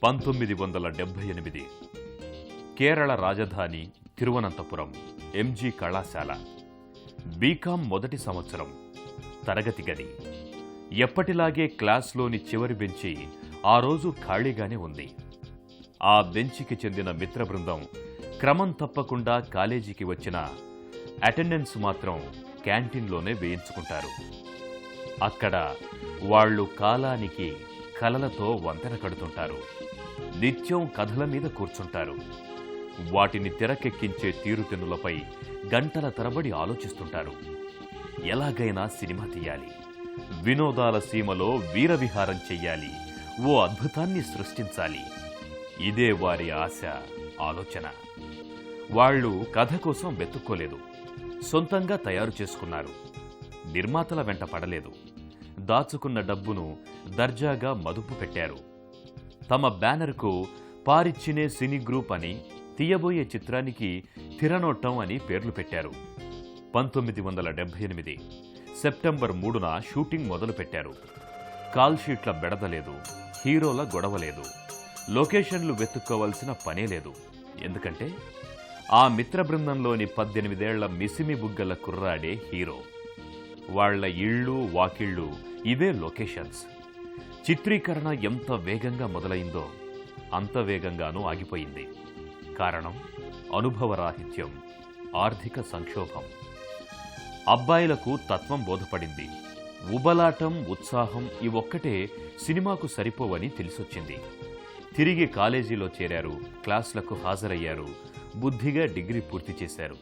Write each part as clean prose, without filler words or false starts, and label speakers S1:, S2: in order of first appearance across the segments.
S1: 1978 కేరళ రాజధాని తిరువనంతపురం ఎంజీ కళాశాల బీకాం మొదటి సంవత్సరం తరగతి గది ఎప్పటిలాగే క్లాస్లోని చివరి బెంచి ఆ రోజు ఖాళీగానే ఉంది. ఆ బెంచికి చెందిన మిత్ర బృందం క్రమం తప్పకుండా కాలేజీకి వచ్చిన అటెండెన్స్ మాత్రం క్యాంటీన్లోనే వేయించుకుంటారు. అక్కడ వాళ్ళు కాలానికి కలలతో వంతెన కడుతుంటారు. నిత్యం కథల మీద కూర్చుంటారు. వాటిని తెరకెక్కించే తీరుతెన్నులపై గంటల తరబడి ఆలోచిస్తుంటారు. ఎలాగైనా సినిమా తీయాలి, వినోదాల సీమలో వీరవిహారం చెయ్యాలి, ఓ అద్భుతాన్ని సృష్టించాలి. ఇదే వారి ఆశ, ఆలోచన. వాళ్ళు కథ కోసం వెతుక్కోలేదు, సొంతంగా తయారు చేసుకున్నారు. నిర్మాతల వెంట పడలేదు. దాచుకున్న డబ్బును దర్జాగా మదుపు పెట్టారు. తమ బ్యానర్కు పారిచ్చినే సినీ గ్రూప్ అని, తీయబోయే చిత్రానికి తిరనోట్టం అని పేర్లు పెట్టారు. 1978 సెప్టెంబర్ 3న షూటింగ్ మొదలుపెట్టారు. కాల్షీట్ల బెడదలేదు, హీరోల గొడవలేదు, లొకేషన్లు వెతుక్కోవలసిన పనే లేదు. ఎందుకంటే ఆ మిత్ర బృందంలోని 18 ఏళ్ల మిసిమి బుగ్గల కుర్రాడే హీరో. వాళ్ల ఇళ్ళు వాకిళ్ళు ఇవే లొకేషన్స్. చిత్రీకరణ ఎంత వేగంగా మొదలైందో అంత వేగంగానూ ఆగిపోయింది. కారణం అనుభవరాహిత్యం, ఆర్థిక సంక్షోభం. అబ్బాయిలకు తత్వం బోధపడింది. ఉబలాటం, ఉత్సాహం ఇవొక్కటే సినిమాకు సరిపోవని తెలిసొచ్చింది. తిరిగి కాలేజీలో చేరారు, క్లాసులకు హాజరయ్యారు, బుద్ధిగా డిగ్రీ పూర్తి చేశారు.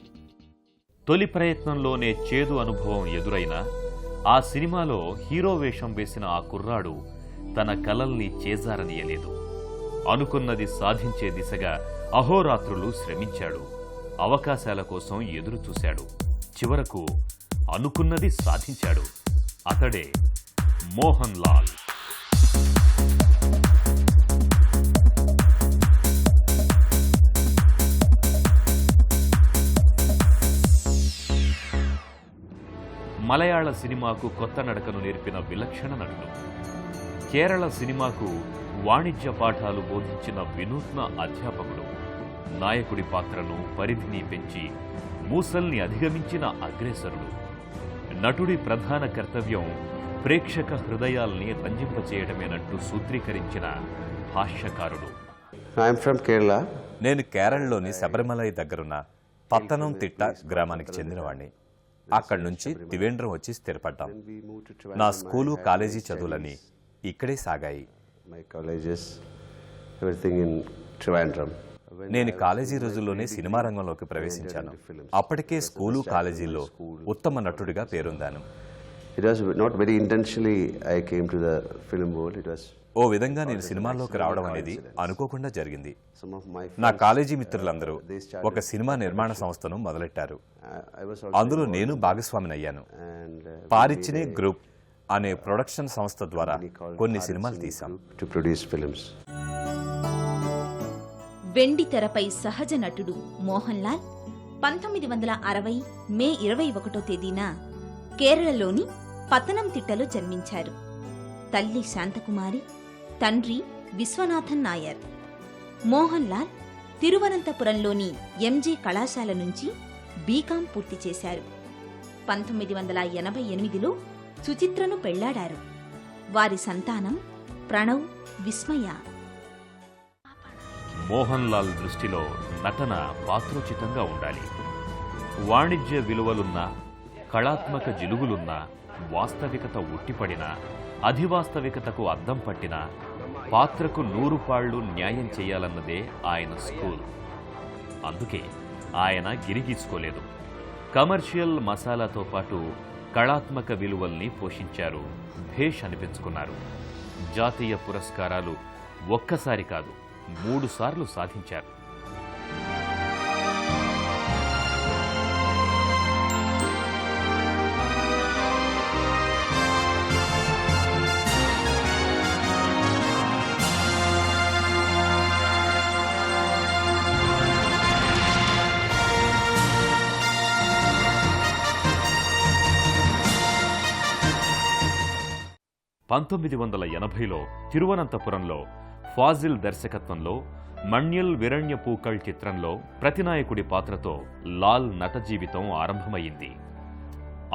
S1: తొలి ప్రయత్నంలోనే చేదు అనుభవం ఎదురైనా ఆ సినిమాలో హీరో వేషం వేసిన ఆ కుర్రాడు తన కలల్ని చేజారనీయలేదు. అనుకున్నది సాధించే దిశగా అహోరాత్రులు శ్రమించాడు. అవకాశాల కోసం ఎదురు చూశాడు. చివరకు అనుకున్నది సాధించాడు. అతడే మోహన్ లాల్. మలయాళ సినిమాకు కొత్త నడకను నేర్పిన విలక్షణ నటుడు. కేరళ సినిమాకు వాణిజ్య పాఠాలు బోధించిన వినూత్న అధ్యాపకుడు. నాయకుడి పాత్రను, పరిధిని పెంచి మూసల్ని అధిగమించిన అగ్రేసరుడు. నటుడి ప్రధాన కర్తవ్యం ప్రేక్షక హృదయాల్ని రంజింపచేయడమేనంటూ సూత్రీకరించిన హాస్యకారుడు.
S2: నేను కేరళలోని శబరిమలై దగ్గరున్న పత్తనంతిట్ట గ్రామానికి చెందినవాణ్ణి. అక్కడి నుంచి త్రివేంద్రం వచ్చి స్థిరపడ్డాం. నా స్కూలు, కాలేజీ చదువులని ఇక్కడే సాగాయి. నేను కాలేజీ రోజుల్లోనే సినిమా రంగంలోకి ప్రవేశించాను. అప్పటికే స్కూలు, కాలేజీల్లో ఉత్తమ నటుడిగా పేరొందాను. ఓ విధంగా నేను సినిమాల్లోకి రావడం అనేది అనుకోకుండా జరిగింది. నా కాలేజీ మిత్రులందరూ ఒక సినిమా నిర్మాణ సంస్థను మొదలెట్టారు. అందులో నేను భాగస్వామినయ్యాను. పారిచ్చినే గ్రూప్ అనే ప్రొడక్షన్ సంస్థ ద్వారా కొన్ని సినిమాలు తీశాం.
S3: వెండి తెరపై సహజ నటుడు మోహన్ లాల్ 1960 మే 21వ తేదీన కేరళలోని పత్తనంతిట్టలో జన్మించారు. తల్లి శాంతకుమారి, తండ్రి విశ్వనాథన్ నాయర్. మోహన్ లాల్ తిరువనంతపురంలోని ఎంజీ కళాశాల నుంచి బీకాం పూర్తి చేశారు. 1988లో సుచిత్రను పెళ్లాడారు. వారి సంతానం ప్రణవ్, విస్మయ.
S1: మోహన్ లాల్ దృష్టిలో నటన పాత్రోచితంగా ఉండాలి. వాణిజ్య విలువలున్నా, కళాత్మక జిలుగులున్నా, వాస్తవికత ఉట్టిపడినా, అధివాస్తవికతకు అద్దం పట్టినా పాత్రకు 100 పాళ్లు న్యాయం చేయాలన్నదే ఆయన స్కూల్. అందుకే ఆయన గిరిగీసుకోలేదు. కమర్షియల్ మసాలాతో పాటు కళాత్మక విలువల్ని పోషించారు. భేష్ అనిపించుకున్నారు. జాతీయ పురస్కారాలు ఒక్కసారి కాదు 3 సార్లు సాధించారు. (1980లో తిరువనంతపురంలో ఫాజిల్ దర్శకత్వంలో మణ్యుల్ విరణ్య పూకళ్ చిత్రంలో ప్రతినాయకుడి పాత్రతో లాల్ నట జీవితం ఆరంభమైంది.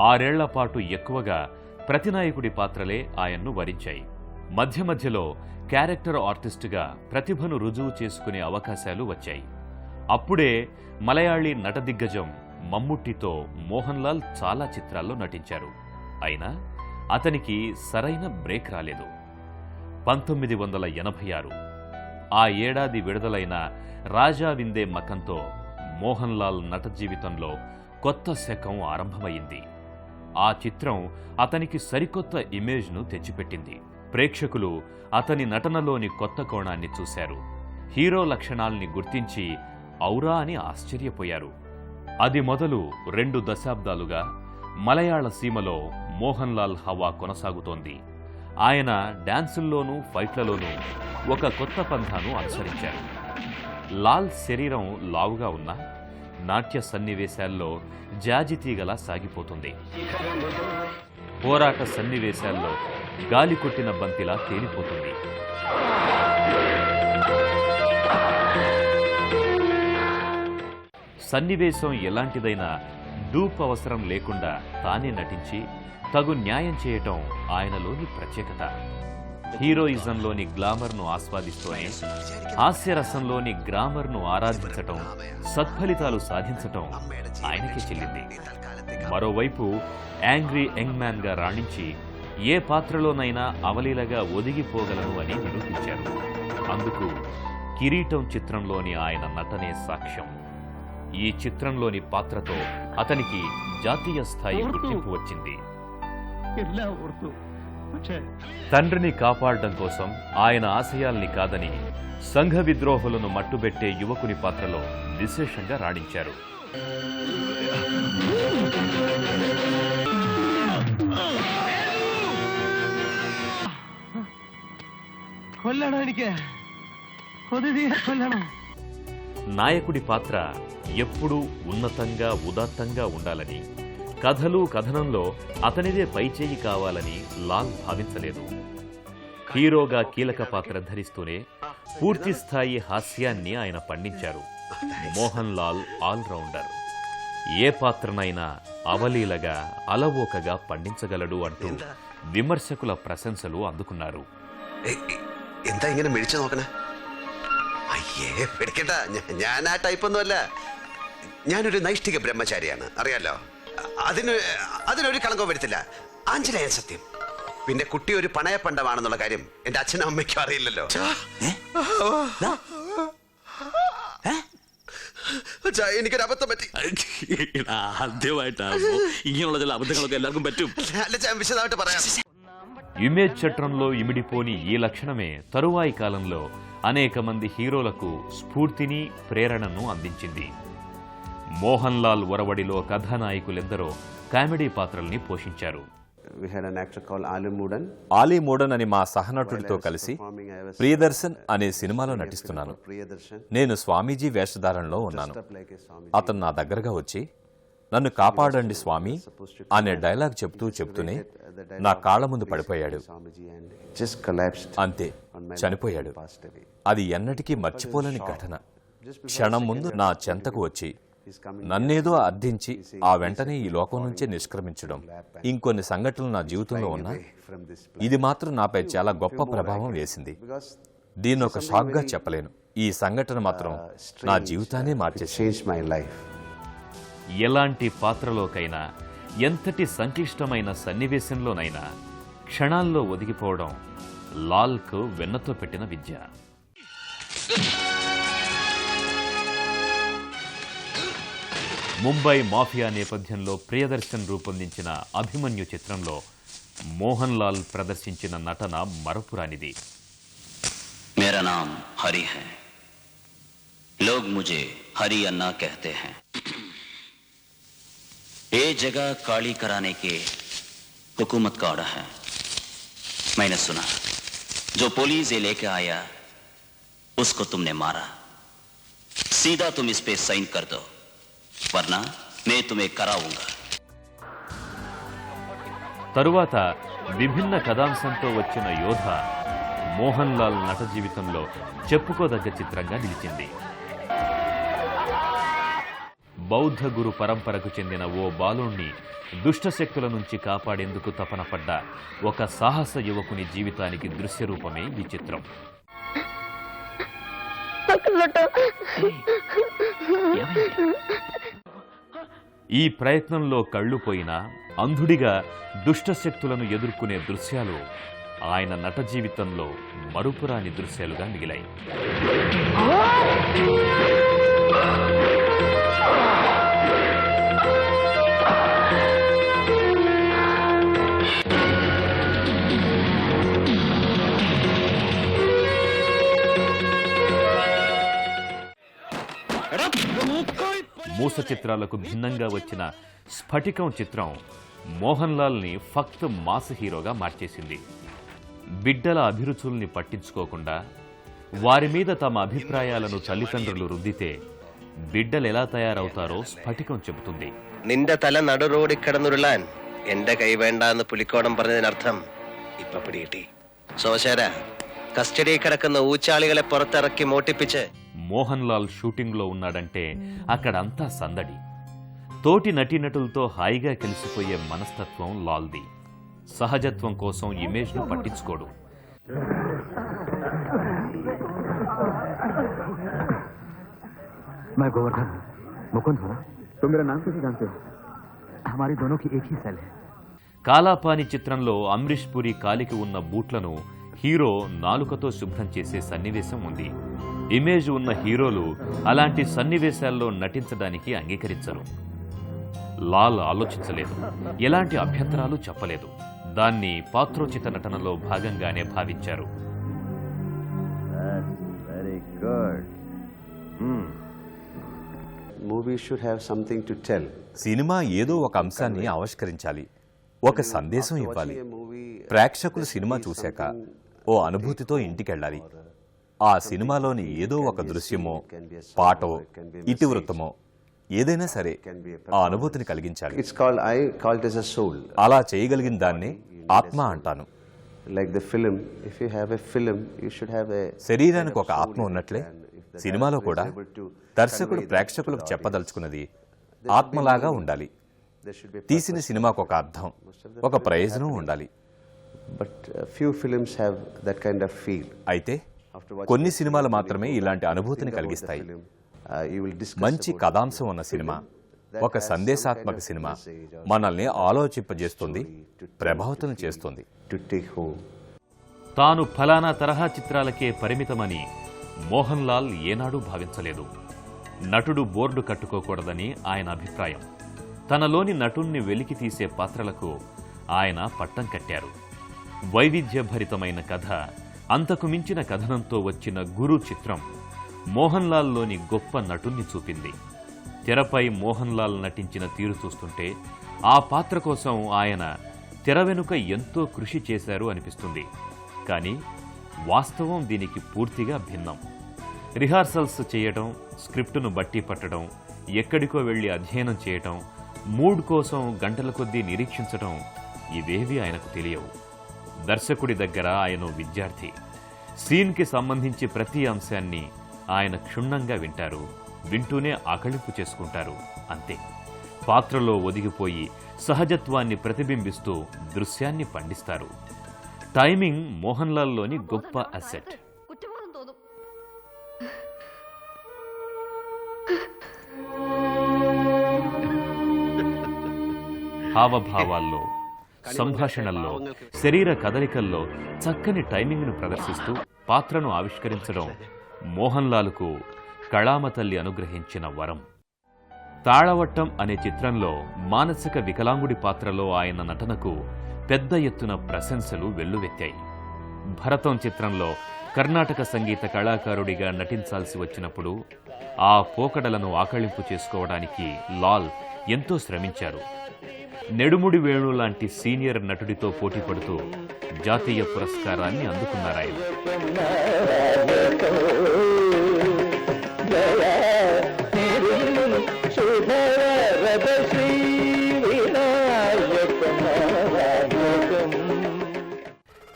S1: 6 ఏళ్ల పాటు ఎక్కువగా ప్రతినాయకుడి పాత్రలే ఆయన్ను వరించాయి. మధ్య మధ్యలో క్యారెక్టర్ ఆర్టిస్టుగా ప్రతిభను రుజువు చేసుకునే అవకాశాలు వచ్చాయి. అప్పుడే మలయాళీ నట దిగ్గజం మమ్ముట్టితో మోహన్ లాల్ చాలా చిత్రాల్లో నటించారు. అయినా అతనికి సరైన బ్రేక్ రాలేదు. 1986 ఆ ఏడాది విడుదలైన రాజా విందే మకంతో మోహన్ లాల్ నట జీవితంలో కొత్త శకం ఆరంభమైంది. ఆ చిత్రం అతనికి సరికొత్త ఇమేజ్ను తెచ్చిపెట్టింది. ప్రేక్షకులు అతని నటనలోని కొత్త కోణాన్ని చూశారు. హీరో లక్షణాల్ని గుర్తించి ఔరా అని ఆశ్చర్యపోయారు. అది మొదలు 2 దశాబ్దాలుగా మలయాళ సీమలో మోహన్ లాల్ హవా కొనసాగుతోంది. ఆయన డాన్సుల్లోనూ ఫైట్లలోనూ ఒక కొత్త పంథాను అనుసరించారు. లాల్ శరీరం లావుగా ఉన్నా నాట్య సన్నివేశాల్లో జాజితీగలా సాగిపోతుంది. పోరాట సన్నివేశాల్లో గాలి కొట్టిన బంతిలా తేలిపోతుంది. సన్నివేశం ఎలాంటిదైనా డూప్ అవసరం లేకుండా తానే నటించి తగు న్యాయం చేయటం ఆయనలోని ప్రత్యేకత. హీరోయిజంలోని గ్లామర్ను ఆస్వాదిస్తూనే హాస్యరసంలోని గ్రామర్ను ఆరాధించటం, సత్ఫలితాలు సాధించటం ఆయనకే చెల్లింది. మరోవైపు యాంగ్రీ యంగ్ మ్యాన్ గా రాణించి ఏ పాత్రలోనైనా అవలీలగా ఒదిగిపోగలను అని నిరూపించారు. అందుకు కిరీటం చిత్రంలోని ఆయన నటనే సాక్ష్యం. ఈ చిత్రంలోని పాత్రతో అతనికి జాతీయ స్థాయి గుర్తింపు వచ్చింది. తండ్రిని కాపాడడం కోసం ఆయన ఆశయాల్ని కాదని సంఘ విద్రోహులను మట్టుబెట్టే యువకుని పాత్రలో విశేషంగా రాణించారు. నాయకుడి పాత్ర ఎప్పుడూ ఉన్నతంగా ఉదాత్తంగా ఉండాలని, కథలు కథనంలో అతనిదే పైచేయి కావాలని లాల్ భావించలేదు. హీరోగా కీలక పాత్ర ధరిస్తూనే పూర్తి స్థాయి హాస్యాన్ని ఆయన పండించారు. మోహన్ లాల్ ఆల్రౌండర్. ఏ పాత్రనైనా అవలీలగా అలవోకగా పండించగలడు అంటూ విమర్శకుల ప్రశంసలు అందుకున్నారు.
S4: എന്താ ഇങ്ങനെ മിഴിച്ചു നോക്കണേ? അയ്യേ പേടിക്കണ്ട, ഞാൻ ആ ടൈപ്പൊന്നുമല്ല. ഞാനൊരു നൈഷ്ഠിക ബ്രഹ്മചാരിയാണ്, അറിയാലോ. അതിനൊരു കളങ്കം വരുത്തില്ല. ആഞ്ജലേയൻ സത്യം. പിന്നെ കുട്ടി ഒരു പണയപ്പണ്ടമാണെന്നുള്ള കാര്യം എന്റെ അച്ഛനും അമ്മയ്ക്കും അറിയില്ലല്ലോ. എനിക്കൊരു അബദ്ധം പറ്റി.
S5: ആദ്യമായിട്ടാണ് ഇങ്ങനെയുള്ള ചില അബദ്ധങ്ങളൊക്കെ എല്ലാവർക്കും പറ്റും.
S4: അല്ല, ഞാൻ വിശദമായിട്ട് പറയാം.
S1: ఇమేజ్ చట్రంలో ఇమిడిపోని ఈ లక్షణమే తరువాయి కాలంలో అనేక మంది హీరోలకు స్ఫూర్తిని, ప్రేరణను అందించింది. మోహన్ లాల్ ఒరవడిలో కథానాయకులెందరో కామెడీ పాత్రల్ని పోషించారు.
S2: ఆలీ మూడన్ అని మా సహనటుడితో కలిసి ప్రియదర్శన్ అనే సినిమాలో నటిస్తున్నాను. నేను స్వామీజీ వేషధారణలో ఉన్నాను. అతను నా దగ్గరగా వచ్చి, నన్ను కాపాడండి స్వామి అనే డైలాగ్ చెప్తూనే నా కాళ్ల ముందు పడిపోయాడు. అంతే, చనిపోయాడు. అది ఎన్నటికీ మర్చిపోలేని ఘటన. క్షణం ముందు నా చెంతకు వచ్చి నన్నేదో అర్థించి ఆ వెంటనే ఈ లోకం నుంచే నిష్క్రమించడం, ఇంకొన్ని సంఘటనలు నా జీవితంలో ఉన్నా ఇది మాత్రం నాపై చాలా గొప్ప ప్రభావం వేసింది. దీన్ని ఒక షాక్గా చెప్పలేను. ఈ సంఘటన మాత్రం నా జీవితాన్ని మార్చేసింది.
S1: ఎలాంటి పాత్రలోకైనా, ఎంతటి సంక్లిష్టమైన సన్నివేశంలోనైనా క్షణాల్లో ఒదిగిపోవడం లాల్కు వెన్నతో పెట్టిన విద్య. ముంబై మాఫియా నేపథ్యంలో ప్రియదర్శన్ రూపొందించిన అభిమన్యు చిత్రంలో మోహన్ లాల్ ప్రదర్శించిన నటన మరపురానిది.
S5: मेरा नाम हरि है, लोग मुझे हरि अन्ना कहते हैं. ये जगह काली कराने के हुकूमत का ऑर्डर है. मैंने सुना जो पुलिस ये लेके आया उसको तुमने मारा. सीधा तुम इस पे साइन कर दो, वरना मैं तुम्हें कराऊंगा.
S1: తరువాత విభిన్న కథాంశంతో వచ్చిన యోధ మోహన్ లాల్ నట జీవితంలో చెప్పుకోదగ్గ చిత్రంగా నిలిచింది. బౌద్ధ గురు పరంపరకు చెందిన ఓ బాలుణ్ణి దుష్టశక్తుల నుంచి కాపాడేందుకు తపన పడ్డ ఒక సాహస యువకుని జీవితానికి దృశ్యరూపమే ఈ చిత్రం. ఈ ప్రయత్నంలో కళ్ళు పోయినా అంధుడిగా దుష్టశక్తులను ఎదుర్కొనే దృశ్యాలు ఆయన నట జీవితంలో మరుపురాని దృశ్యాలుగా మిగిలాయి. మూస చిత్రాలకు భిన్నంగా వచ్చిన స్ఫటికం చిత్రం మోహన్ లాల్ని ఫక్త్ మాస్ హీరోగా మార్చేసింది. బిడ్డల అభిరుచుల్ని పట్టించుకోకుండా వారి మీద తమ అభిప్రాయాలను తల్లిదండ్రులు రుద్దితే బిడ్డలెలా తయారవుతారో స్ఫటికం చెబుతుంది.
S6: നിന്റെ തല നടു റോഡിൽ കിടന്നുരുളാൻ എന്റെ കൈ വേണ്ടാന്ന് പുലിക്കോടം പറഞ്ഞതിനർത്ഥം ഇപ്പൊ പിടികിട്ടി. സോശര കസ്റ്റഡിയിൽ കിടക്കുന്ന ഊച്ചാളികളെ പുറത്തിറക്കി മോട്ടിപ്പിച്ച്
S1: మోహన్ లాల్ షూటింగ్లో ఉన్నాడంటే అక్కడంతా సందడి. తోటి నటీనటులతో హాయిగా కలిసిపోయే మనస్తత్వం లాల్ది. సహజత్వం కోసం ఇమేజ్ను పట్టించుకోడు.
S7: मैं गोवर्धन हूँ, मुकुंद हूँ। तुम मेरा नाम कैसे जानते हो? हमारी दोनों की एक ही सेल है।
S1: కాలాపాని చిత్రంలో అమ్రీష్ పురి కాలికి ఉన్న బూట్లను హీరో నాలుకతో శుభ్రం చేసే సన్నివేశం ఉంది. ఇమేజ్ ఉన్న హీరోలు అలాంటి సన్నివేశాల్లో నటించడానికి అంగీకరించరు. లాల్ ఆలోచించలేదు, ఎలాంటి అభ్యంతరాలు చెప్పలేదు. దాన్ని పాత్రోచిత నటనలో భాగంగానే భావించారు.
S2: సినిమా ఏదో ఒక అంశాన్ని ఆవిష్కరించాలి, ఒక సందేశం ఇవ్వాలి. ప్రేక్షకులు సినిమా చూశాక ఓ అనుభూతితో ఇంటికెళ్ళాలి. ఆ సినిమాలోని ఏదో ఒక దృశ్యమో, పాటో, ఇతివృత్తమో ఏదైనా సరే ఆ అనుభూతిని కలిగించాలి. అలా చేయగలిగిన దాన్ని ఆత్మ అంటాను. శరీరానికి ఒక ఆత్మ ఉన్నట్లే సినిమాలో కూడా దర్శకుడు ప్రేక్షకులకు చెప్పదలుచుకున్నది ఆత్మలాగా ఉండాలి. తీసిన సినిమాకు ఒక అర్థం, ఒక ప్రయోజనం ఉండాలి. అయితే కొన్ని సినిమాలు మాత్రమే ఇలాంటి అనుభూతిని కలిగిస్తాయి. మంచి కథాంశం ఉన్న సినిమా, ఒక సందేశాత్మక సినిమా మనల్ని ఆలోచింపజేస్తుంది, ప్రభావితం చేస్తుంది.
S1: తాను ఫలానా తరహా చిత్రాలకే పరిమితమని మోహన్ లాల్ ఏనాడూ భావించలేదు. నటుడు బోర్డు కట్టుకోకూడదని ఆయన అభిప్రాయం. తనలోని నటుణ్ణి వెలికి తీసే పాత్రలకు ఆయన పట్టం కట్టారు. వైవిధ్యభరితమైన కథ, అంతకు మించిన కథనంతో వచ్చిన గురు చిత్రం మోహన్ లాల్లోని గొప్ప నటుణ్ణి చూపింది. తెరపై మోహన్ లాల్ నటించిన తీరు చూస్తుంటే ఆ పాత్ర కోసం ఆయన తెర వెనుక ఎంతో కృషి చేశారు అనిపిస్తుంది. కానీ వాస్తవం దీనికి పూర్తిగా భిన్నం. రిహార్సల్స్ చేయటం, స్క్రిప్టును బట్టి పట్టడం, ఎక్కడికో వెళ్లి అధ్యయనం చేయటం, మూడ్ కోసం గంటల కొద్దీ నిరీక్షించటం ఇవేవి ఆయనకు తెలియవు. దర్శకుడి దగ్గర ఆయన విద్యార్థి. సీన్కి సంబంధించి ప్రతి అంశాన్ని ఆయన క్షుణ్ణంగా వింటారు, వింటూనే ఆకళింపు చేసుకుంటారు. అంతే. పాత్రలో ఒదిగిపోయి సహజత్వాన్ని ప్రతిబింబిస్తూ దృశ్యాన్ని పండిస్తారు. టైమింగ్ మోహన్ లాల్లోని గొప్ప అసెట్. హావభావాల్లో, సంభాషణల్లో, శరీర కదలికల్లో చక్కని టైమింగ్ను ప్రదర్శిస్తూ పాత్రను ఆవిష్కరించడం మోహన్ లాల్కు కళామతల్లి అనుగ్రహించిన వరం. తాళవట్టం అనే చిత్రంలో మానసిక వికలాంగుడి పాత్రలో ఆయన నటనకు పెద్ద ఎత్తున ప్రశంసలు వెల్లువెత్తాయి. భరతం చిత్రంలో కర్ణాటక సంగీత కళాకారుడిగా నటించాల్సి వచ్చినప్పుడు ఆ పోకడలను ఆకళింపు చేసుకోవడానికి లాల్ ఎంతో శ్రమించారు. నెడుముడి వేణు లాంటి సీనియర్ నటుడితో పోటీ పడుతూ జాతీయ పురస్కారాన్ని అందుకున్నారాయన.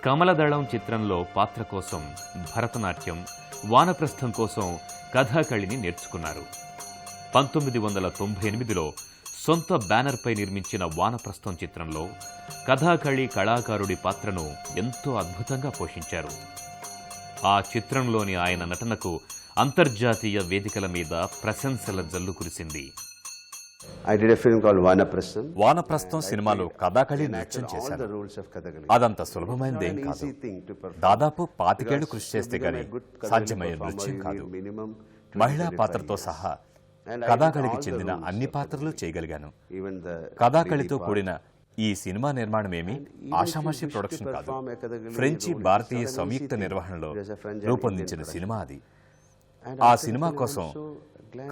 S1: కమలదళం చిత్రంలో పాత్ర కోసం భరతనాట్యం, వానప్రస్థం కోసం కథాకళిని నేర్చుకున్నారు. 1998లో సొంత బ్యానర్పై నిర్మించిన వానప్రస్థం చిత్రంలో కథాకళి కళాకారుడి పాత్రను ఎంతో అద్భుతంగా పోషించారు. ఆ చిత్రంలోని ఆయన నటనకు అంతర్జాతీయ వేదికల మీద ప్రశంసల జల్లు కురిసింది.
S2: వానప్రస్థం సినిమాలో కథాకళి నృత్యం చేశాను. అదంత సులభమైనదేం కాదు. దాదాపు 25 ఏళ్లు కృషి చేస్తే గానీ సాధ్యమయ్యే నృత్యం కాదు. మహిళా పాత్రతో సహా కథాకళికి చెందిన అన్ని పాత్రలు చేయగలిగాను. కథాకళితో కూడిన ఈ సినిమా నిర్మాణమేమి ఆషామాషి ప్రొడక్షన్ కాదు. ఫ్రెంచి భారతీయ సంయుక్త నిర్వహణలో రూపొందించిన సినిమా అది. ఆ సినిమా కోసం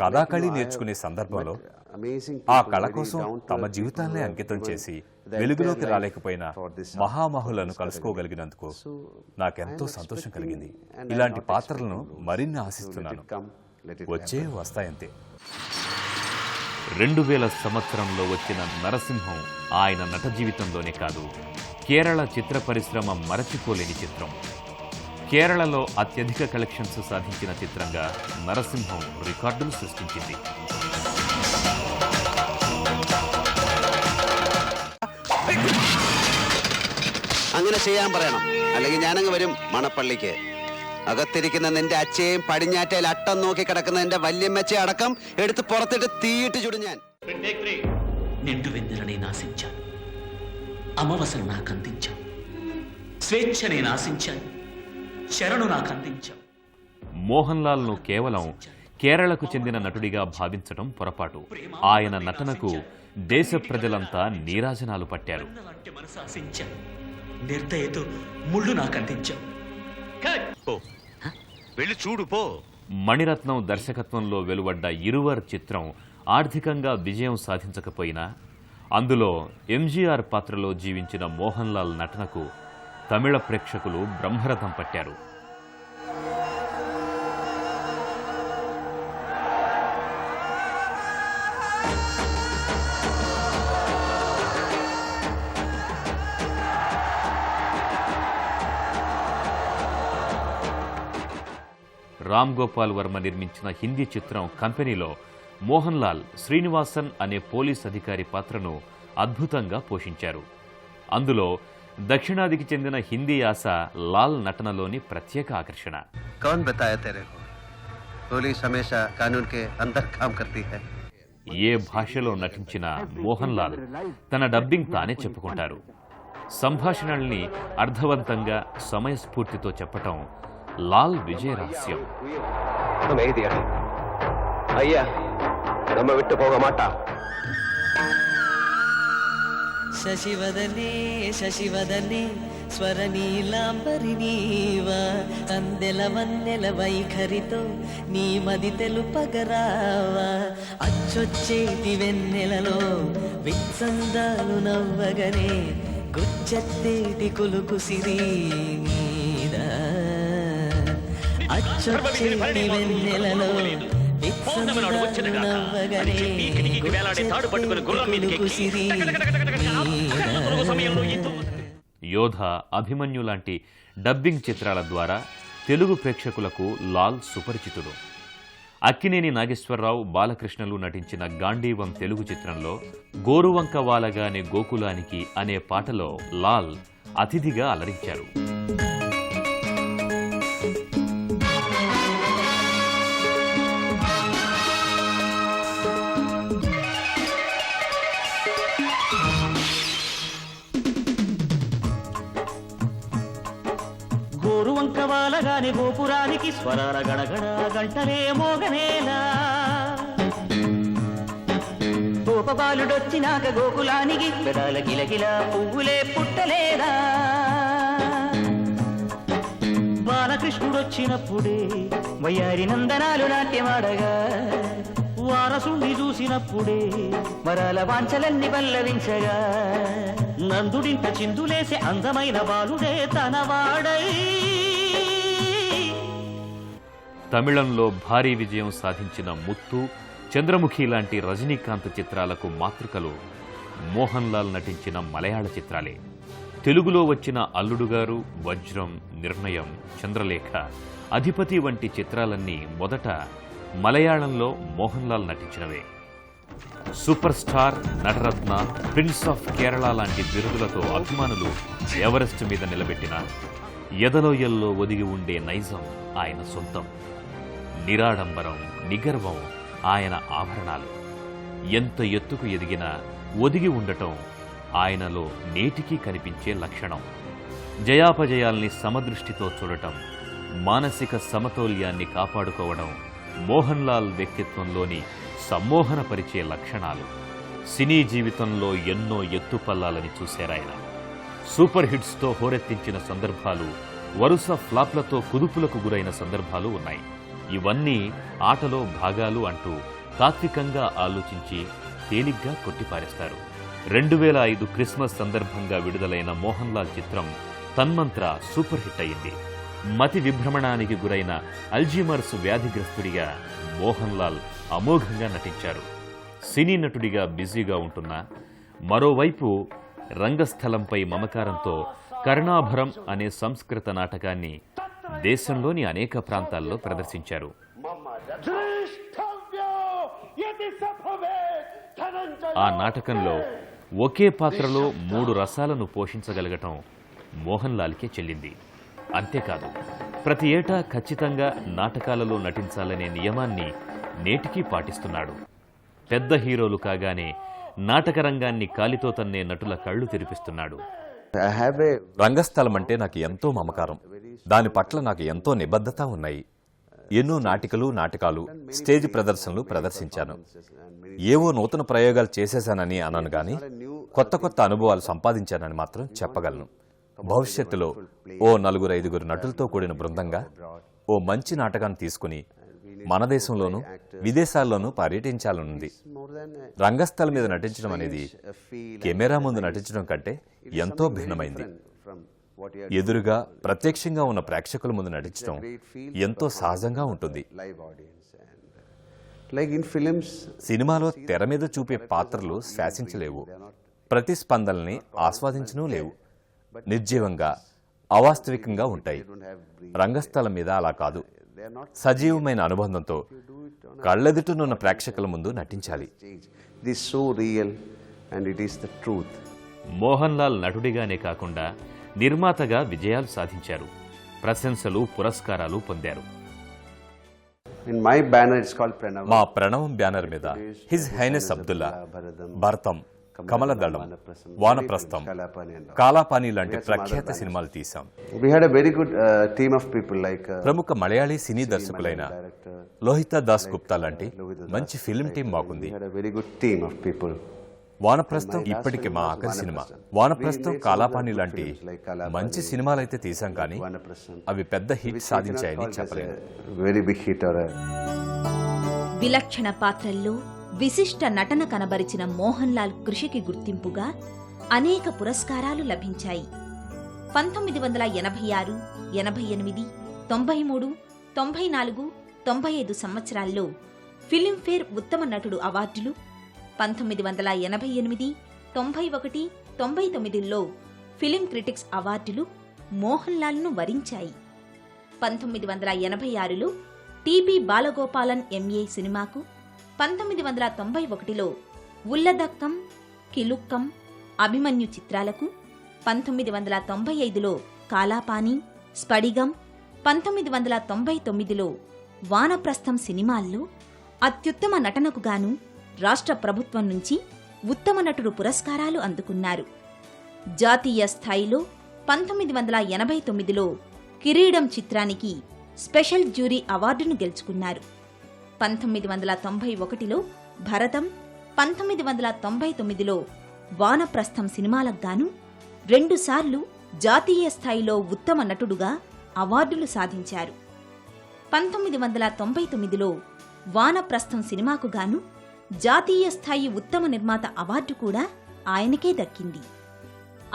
S2: కథాకళి నేర్చుకునే సందర్భంలో ఆ కళ కోసం తమ జీవితాన్ని అంకితం చేసి వెలుగులోకి రాలేకపోయిన మహామహులను కలుసుకోగలిగినందుకు నాకెంతో సంతోషం కలిగింది. ఇలాంటి పాత్రలను మరిన్ని ఆశిస్తున్నాను. వచ్చే వస్తాయంతే.
S1: 2000 సంవత్సరంలో వచ్చిన నరసింహం ఆయన నట జీవితంలోనే కాదు, కేరళ చిత్ర పరిశ్రమ మరచిపోలేని చిత్రం. కేరళలో అత్యధిక కలెక్షన్స్ సాధించిన చిత్రంగా నరసింహం రికార్డులు సృష్టించింది.
S4: അങ്ങനെ ചെയ്യാൻ പറയണം, അല്ലെങ്കിൽ ഞാനങ്ങ് വരും മണപ്പള്ളിക്ക്. അകത്തിരിക്കുന്ന നിന്റെ അച്ഛയും പടിഞ്ഞാറ്റയിൽ അട്ടം നോക്കി കിടക്കുന്ന എന്റെ വല്യമ്മച്ചയെ അടക്കം എടുത്ത് പുറത്തിട്ട് തീയിട്ട് ചുടും ഞാൻ.
S5: నిండు వెన్నెలని నాశించాను, అమావాస్యను నాకు అందించాను, స్వేచ్ఛని నాశించాను, శరణు నాకు అందించాను.
S1: మోహన్ లాల్ ను కేవలం కేరళకు చెందిన నటుడిగా భావించడం పొరపాటు. ఆయన నటనకు దేశ ప్రజలంతా నీరాజనాలు పట్టారు.
S5: నిర్దయతో ముళ్ళు నాకు అందించావు.
S1: మణిరత్నం దర్శకత్వంలో వెలువడ్డ ఇరువర్ చిత్రం ఆర్థికంగా విజయం సాధించకపోయినా అందులో ఎంజీఆర్ పాత్రలో జీవించిన మోహన్ లాల్ నటనకు తమిళ ప్రేక్షకులు బ్రహ్మరథం పట్టారు. రామ్ గోపాల్ వర్మ నిర్మించిన హిందీ చిత్రం కంపెనీలో మోహన్ లాల్ శ్రీనివాసన్ అనే పోలీస్ అధికారి పాత్రను అద్భుతంగా పోషించారు. అందులో దక్షిణాదికి చెందిన హిందీ యాస లాల్ నటనలోని ప్రత్యేక ఆకర్షణ.
S6: कौन बताया तेरे को? पुलिस हमेशा कानून के अंदर काम करती है.
S1: ఏ భాషలో నటించిన మోహన్ లాల్ తన డబ్బింగ్ తానే చెప్పుకుంటారు. సంభాషణల్ని అర్థవంతంగా సమయస్ఫూర్తితో చెప్పటం లాల్ విజయ రహస్యం.
S6: అయ్యా నమ్మ విట్టు పోగ మాట.
S8: శశివదనే శశివదనే స్వరనీలాంబరి నీవా అందెల వన్నెల వైఖరితో నీ మది తెలుపగరావా అచ్చొచ్చేటి వెన్నెలలో విత్సందాలు నవ్వగనే గుచ్చెత్తేటి కులుకు సిరి నీదా అచ్చొచ్చేటి వెన్నెలలో
S1: యోధ, అభిమన్యు లాంటి డబ్బింగ్ చిత్రాల ద్వారా తెలుగు ప్రేక్షకులకు లాల్ సుపరిచితుడు. అక్కినేని నాగేశ్వరరావు, బాలకృష్ణలు నటించిన గాంధీవం తెలుగు చిత్రంలో గోరువంక వాలగానే గోకులానికి అనే పాటలో లాల్ అతిథిగా అలరించారు.
S9: గోరువంకవాలగాని గోపురానికి స్వరాల గడగడ గంటలే మోగనేలా గోపబాలుడొచ్చినాక గోకులానికి పెదాల గిలగిల పువ్వులే పుట్టలేదా బాలకృష్ణుడొచ్చినప్పుడే వయ్యారి నందనాలు నాట్యమాడగా వారసుండి చూసినప్పుడే వరాల వాంఛలన్నీ పల్లవించగా నందుడింట చిందులేసే అందమైన బాలుడే తనవాడై.
S1: తమిళంలో భారీ విజయం సాధించిన ముత్తు, చంద్రముఖి లాంటి రజనీకాంత్ చిత్రాలకు మాతృకలు మోహన్ లాల్ నటించిన మలయాళ చిత్రాలే. తెలుగులో వచ్చిన అల్లుడుగారు, వజ్రం, నిర్ణయం, చంద్రలేఖ, అధిపతి వంటి చిత్రాలన్నీ మొదట మలయాళంలో మోహన్ లాల్ నటించినవే. సూపర్ స్టార్, నటరత్న, ప్రిన్స్ ఆఫ్ కేరళ లాంటి బిరుదులతో అభిమానులు ఎవరెస్ట్ మీద నిలబెట్టిన ఎదలోయల్లో ఒదిగి ఉండే నైజం ఆయన సొంతం. నిరాడంబరం, నిగర్వం ఆయన ఆభరణాలు. ఎంత ఎత్తుకు ఎదిగినా ఒదిగి ఉండటం ఆయనలో నేటికీ కనిపించే లక్షణం. జయాపజయాల్ని సమదృష్టితో చూడటం, మానసిక సమతౌల్యాన్ని కాపాడుకోవడం మోహన్ లాల్ వ్యక్తిత్వంలోని సమ్మోహనపరిచే లక్షణాలు. సినీ జీవితంలో ఎన్నో ఎత్తుపల్లాలని చూశారాయన. సూపర్ హిట్స్తో హోరెత్తించిన సందర్భాలు, వరుస ఫ్లాప్లతో కుదుపులకు గురైన సందర్భాలు ఉన్నాయి. ఇవన్నీ ఆటలో భాగాలు అంటూ తాత్వికంగా ఆలోచించి తేలిగ్గా కొట్టిపారేస్తారు. 2005 క్రిస్మస్ సందర్భంగా విడుదలైన మోహన్ లాల్ చిత్రం తన్మంత్ర సూపర్ హిట్ అయింది. మతి విభ్రమణానికి గురైన అల్జీమర్స్ వ్యాధిగ్రస్తుడిగా మోహన్ లాల్ అమోఘంగా నటించారు. సినీ నటుడిగా బిజీగా ఉంటున్నా మరోవైపు రంగస్థలంపై మమకారంతో కర్ణాభరం అనే సంస్కృత నాటకాన్ని దేశంలోని అనేక ప్రాంతాల్లో ప్రదర్శించారు. ఆ నాటకంలో ఒకే పాత్రలో 3 రసాలను పోషించగలగటం మోహన్ లాల్కే చెల్లింది. అంతేకాదు, ప్రతి ఏటా ఖచ్చితంగా నాటకాలలో నటించాలనే నియమాన్ని నేటికీ పాటిస్తున్నాడు. పెద్ద హీరోలు కాగానే నాటక రంగాన్ని కాలితో తన్నే నటుల కళ్ళు తెరిపిస్తున్నాడు.
S2: రంగస్థలం అంటే నాకు ఎంతో మమకారం. దాని పట్ల నాకు ఎంతో నిబద్ధత ఉన్నాయి. ఎన్నో నాటకాలు, స్టేజ్ ప్రదర్శనలు ప్రదర్శించాను. ఏవో నూతన ప్రయోగాలు చేసేశానని అనను గాని కొత్త అనుభవాలు సంపాదించానని మాత్రం చెప్పగలను. భవిష్యత్తులో ఓ 4-5 నటులతో కూడిన బృందంగా ఓ మంచి నాటకాన్ని తీసుకుని మన దేశంలోనూ విదేశాల్లోనూ పర్యటించాలనుంది. రంగస్థలం మీద నటించడం అనేది కెమెరా ముందు నటించడం కంటే ఎంతో భిన్నమైంది. ఎదురుగా ప్రత్యక్షంగా ఉన్న ప్రేక్షకుల ముందు నటించడం ఎంతో సహజంగా ఉంటుంది. సినిమాలో తెర మీద చూపే పాత్రలు శాసించలేవు, ప్రతిస్పందనల్ని ఆస్వాదించనూ లేవు. నిర్జీవంగా, అవాస్తవికంగా ఉంటాయి. రంగస్థలం మీద అలా కాదు. సజీవమైన అనుబంధంతో కళ్ళెదుటనున్న ప్రేక్షకుల ముందు నటించాలి.
S1: మోహన్ లాల్ నటుడిగానే కాకుండా నిర్మాతగా విజయాలు సాధించారు. ప్రశంసలు, పురస్కారాలు పొందారు.
S2: మా ప్రణవం బ్యానర్ మీద హిజ్ హైనెస్ అబ్దుల్లా, భరతం, కమలదళం, వానప్రస్థం, కాలాపాని లాంటి ప్రఖ్యాత సినిమాలు తీశాం. ప్రముఖ మలయాళీ సినీ దర్శకులైన లోహితా దాస్ గుప్తా లాంటి మంచి ఫిల్మ్ టీం మాకుంది. వానప్రస్థం ఇప్పటికి మా ఆఖరి సినిమా. వానప్రస్థం, కాలాపాని లాంటి మంచి సినిమాలైతే తీశాం, కానీ అవి పెద్ద హిట్ సాధించాయని చెప్పలేదు.
S3: విలక్షణ పాత్రల్లో విశిష్ట నటన కనబరిచిన మోహన్ లాల్ కృషికి గుర్తింపుగా అనేక పురస్కారాలు లభించాయి. 1986, 88, 93, 94, 95 సంవత్సరాల్లో ఫిలింఫేర్ ఉత్తమ నటుడు అవార్డులు, 1988, 91, 99లో ఫిలిం క్రిటిక్స్ అవార్డులు మోహన్ లాల్ను వరించాయి. 1986లో టిబి బాలగోపాలన్ ఎంఏ సినిమాకు, 1991లో ఉల్లదక్కం, కిలుక్కం, అభిమన్యు చిత్రాలకు, 1995లో కాలాపాని, స్ఫడిగం, 1999లో వానప్రస్థం సినిమాల్లో అత్యుత్తమ నటనకు గాను రాష్ట్ర ప్రభుత్వం నుంచి ఉత్తమ నటుడు పురస్కారాలు అందుకున్నారు. జాతీయ స్థాయిలో 1989లో కిరీడం చిత్రానికి స్పెషల్ జ్యూరీ అవార్డును గెలుచుకున్నారు. 1991లో భరతం, 1999లో వానప్రస్థం సినిమాలకు గాను 2 సార్లు జాతీయ స్థాయిలో ఉత్తమ నటుడుగా అవార్డులు సాధించారు. 1999లో వానప్రస్థం సినిమాకు గాను జాతీయ స్థాయి ఉత్తమ నిర్మాత అవార్డు కూడా ఆయనకే దక్కింది.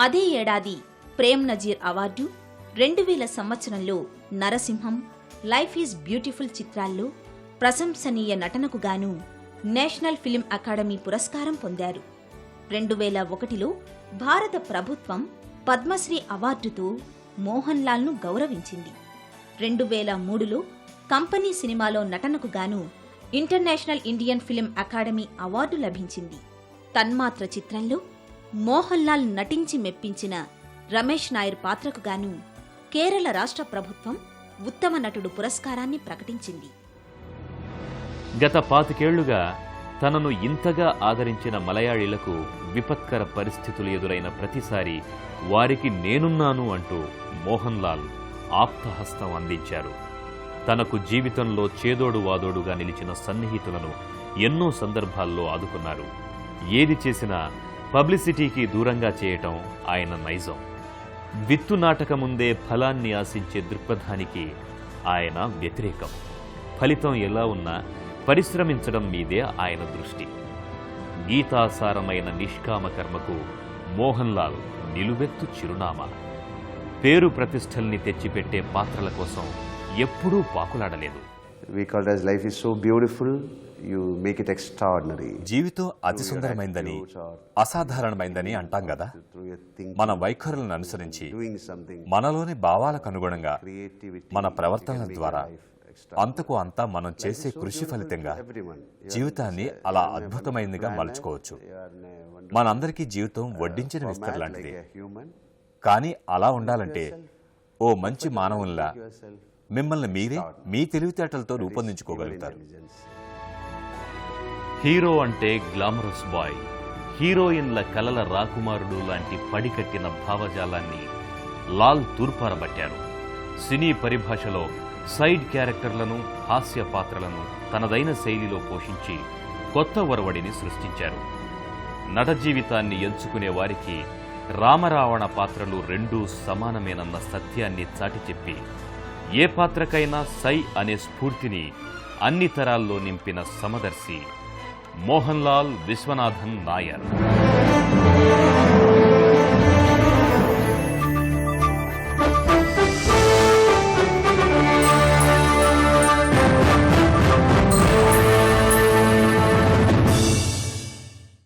S3: అదే ఏడాది ప్రేమ్ నజీర్ అవార్డు, 2000 సంవత్సరంలో నరసింహం, లైఫ్ ఈజ్ బ్యూటిఫుల్ చిత్రాల్లో ప్రశంసనీయ నటనకు గాను నేషనల్ ఫిలిం అకాడమీ పురస్కారం పొందారు. 2001లో భారత ప్రభుత్వం పద్మశ్రీ అవార్డుతో మోహన్ లాల్ను గౌరవించింది. 2003లో కంపెనీ సినిమాలో నటనకు గాను international Indian film academy award లభించింది. తన్మాత్ర చిత్రంలో మోహన్ లాల్ నటించి మెప్పించిన రమేష్ నాయర్ పాత్రకు గాను కేరళ రాష్ట్ర ప్రభుత్వం ఉత్తమ నటుడు పురస్కారాన్ని ప్రకటించింది.
S1: గత 25 ఏళ్లుగా తనను ఇంతగా ఆదరించిన మలయాళీలకు విపత్కర పరిస్థితులు ఎదురైన ప్రతిసారి వారికి నేనున్నాను అంటూ మోహన్ లాల్ ఆప్తహస్తం అందించారు. తనకు జీవితంలో చేదోడు వాదోడుగా నిలిచిన సన్నిహితులను ఎన్నో సందర్భాల్లో ఆదుకున్నారు. ఏది చేసినా పబ్లిసిటీకి దూరంగా చేయటం ఆయన నైజం. విత్తు నాటకముందే ఫలాన్ని ఆశించే దృక్పథానికి ఆయన వ్యతిరేకం. ఫలితం ఎలా ఉన్నా పరిశ్రమించడం మీదే ఆయన దృష్టి. గీతాసారమైన నిష్కామ కర్మకు మోహన్ లాల్ నిలువెత్తు చిరునామా. పేరు ప్రతిష్టల్ని తెచ్చిపెట్టే పాత్రల కోసం ఎప్పుడూ పాకులాడలేదు.
S4: We call it as life is so beautiful, you make it extraordinary.
S2: జీవితం అతి సుందరమైందని, అసాధారణమైందని అంటాం కదా. మన వైఖరులను అనుసరించి మనలోని భావాలకు అనుగుణంగా మన ప్రవర్తనల ద్వారా అంతకు అంతా మనం చేసే కృషి ఫలితంగా జీవితాన్ని అలా అద్భుతమైనదిగా మలుచుకోవచ్చు. మనందరికీ జీవితం వడ్డించిన విస్తర లాంటిది. కానీ అలా ఉండాలంటే ఓ మంచి మానవుల్లా మిమ్మల్ని మీరే మీ తెలివితేటలతో రూపొందించుకోగలుగుతారు.
S1: హీరో అంటే గ్లామరస్ బాయ్, హీరోయిన్ల కలల రాకుమారుడు లాంటి పడికట్టిన భావజాలాన్ని లాల్ తూర్పారబట్టారు. సినీ పరిభాషలో సైడ్ క్యారెక్టర్లను, హాస్య పాత్రలను తనదైన శైలిలో పోషించి కొత్త ఒరవడిని సృష్టించారు. నట జీవితాన్ని ఎంచుకునే వారికి రామరావణ పాత్రలు రెండూ సమానమేనన్న సత్యాన్ని చాటి చెప్పి ఏ పాత్రకైనా సై అనే స్ఫూర్తిని అన్ని తరాల్లో నింపిన సమదర్శి మోహన్ లాల్ విశ్వనాథన్ నాయర్.